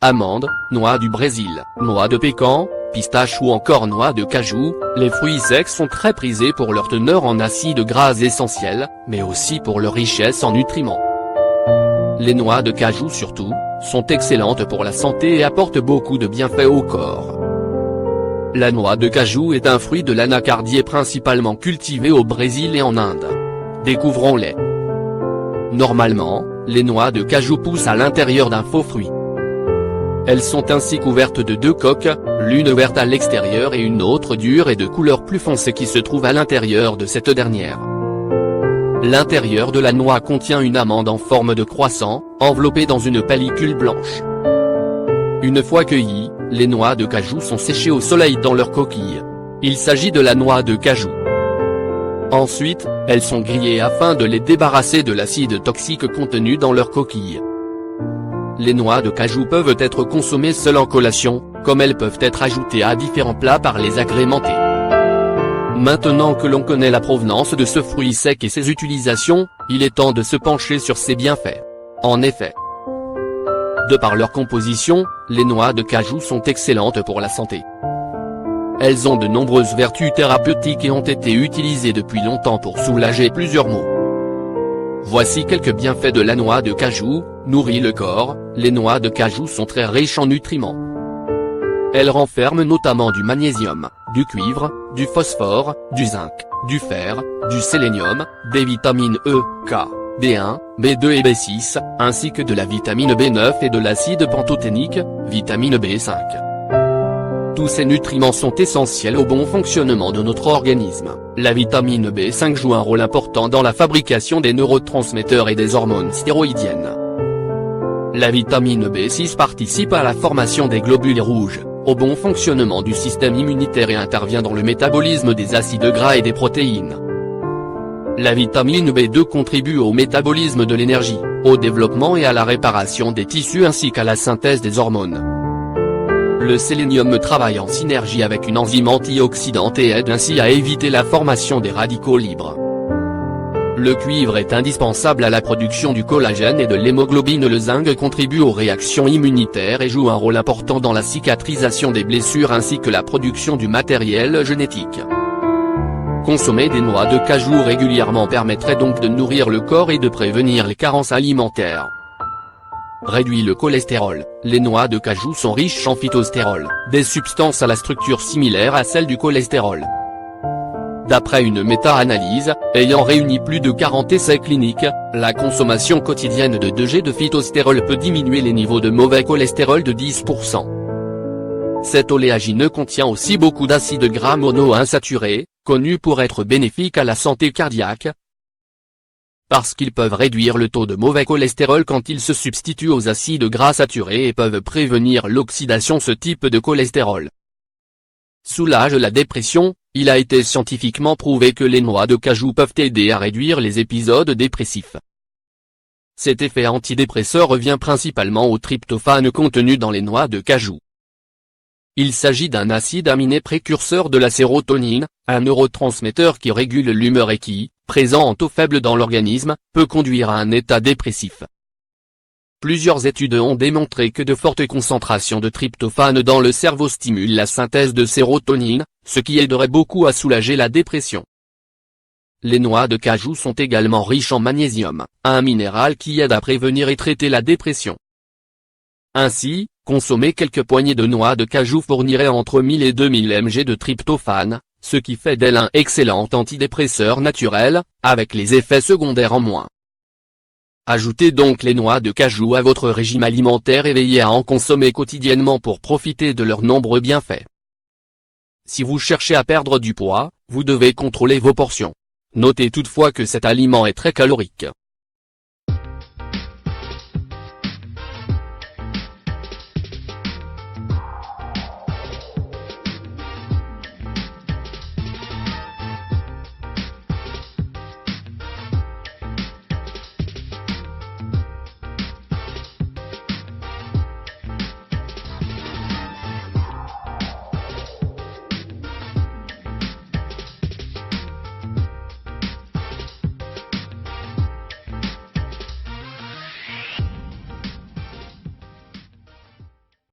amandes, noix du Brésil, noix de pécan, pistaches ou encore noix de cajou, les fruits secs sont très prisés pour leur teneur en acides gras essentiels, mais aussi pour leur richesse en nutriments. Les noix de cajou surtout, sont excellentes pour la santé et apportent beaucoup de bienfaits au corps. La noix de cajou est un fruit de l'anacardier principalement cultivé au Brésil et en Inde. Découvrons-les. Normalement, les noix de cajou poussent à l'intérieur d'un faux fruit. Elles sont ainsi couvertes de deux coques, l'une verte à l'extérieur et une autre dure et de couleur plus foncée qui se trouve à l'intérieur de cette dernière. L'intérieur de la noix contient une amande en forme de croissant, enveloppée dans une pellicule blanche. Une fois cueillies, les noix de cajou sont séchées au soleil dans leur coquille. Il s'agit de la noix de cajou. Ensuite, elles sont grillées afin de les débarrasser de l'acide toxique contenu dans leur coquille. Les noix de cajou peuvent être consommées seules en collation, comme elles peuvent être ajoutées à différents plats par les agrémentés. Maintenant que l'on connaît la provenance de ce fruit sec et ses utilisations, il est temps de se pencher sur ses bienfaits. En effet, de par leur composition, les noix de cajou sont excellentes pour la santé. Elles ont de nombreuses vertus thérapeutiques et ont été utilisées depuis longtemps pour soulager plusieurs maux. Voici quelques bienfaits de la noix de cajou. Nourrit le corps, les noix de cajou sont très riches en nutriments. Elles renferment notamment du magnésium, du cuivre, du phosphore, du zinc, du fer, du sélénium, des vitamines E, K, B1, B2 et B6, ainsi que de la vitamine B9 et de l'acide pantothénique, vitamine B5. Tous ces nutriments sont essentiels au bon fonctionnement de notre organisme. La vitamine B5 joue un rôle important dans la fabrication des neurotransmetteurs et des hormones stéroïdiennes. La vitamine B6 participe à la formation des globules rouges, au bon fonctionnement du système immunitaire et intervient dans le métabolisme des acides gras et des protéines. La vitamine B2 contribue au métabolisme de l'énergie, au développement et à la réparation des tissus ainsi qu'à la synthèse des hormones. Le sélénium travaille en synergie avec une enzyme antioxydante et aide ainsi à éviter la formation des radicaux libres. Le cuivre est indispensable à la production du collagène et de l'hémoglobine. Le zinc contribue aux réactions immunitaires et joue un rôle important dans la cicatrisation des blessures ainsi que la production du matériel génétique. Consommer des noix de cajou régulièrement permettrait donc de nourrir le corps et de prévenir les carences alimentaires. Réduit le cholestérol. Les noix de cajou sont riches en phytostérol, des substances à la structure similaire à celle du cholestérol. D'après une méta-analyse, ayant réuni plus de 40 essais cliniques, la consommation quotidienne de 2 g de phytostérol peut diminuer les niveaux de mauvais cholestérol de 10%. Cet oléagineux contient aussi beaucoup d'acides gras monoinsaturés, connus pour être bénéfiques à la santé cardiaque, parce qu'ils peuvent réduire le taux de mauvais cholestérol quand ils se substituent aux acides gras saturés et peuvent prévenir l'oxydation. Ce type de cholestérol soulage la dépression. Il a été scientifiquement prouvé que les noix de cajou peuvent aider à réduire les épisodes dépressifs. Cet effet antidépresseur revient principalement au tryptophane contenu dans les noix de cajou. Il s'agit d'un acide aminé précurseur de la sérotonine, un neurotransmetteur qui régule l'humeur et qui, présent en taux faible dans l'organisme, peut conduire à un état dépressif. Plusieurs études ont démontré que de fortes concentrations de tryptophane dans le cerveau stimulent la synthèse de sérotonine, ce qui aiderait beaucoup à soulager la dépression. Les noix de cajou sont également riches en magnésium, un minéral qui aide à prévenir et traiter la dépression. Ainsi, consommer quelques poignées de noix de cajou fournirait entre 1000 et 2000 mg de tryptophane, ce qui fait d'elle un excellent antidépresseur naturel, avec les effets secondaires en moins. Ajoutez donc les noix de cajou à votre régime alimentaire et veillez à en consommer quotidiennement pour profiter de leurs nombreux bienfaits. Si vous cherchez à perdre du poids, vous devez contrôler vos portions. Notez toutefois que cet aliment est très calorique.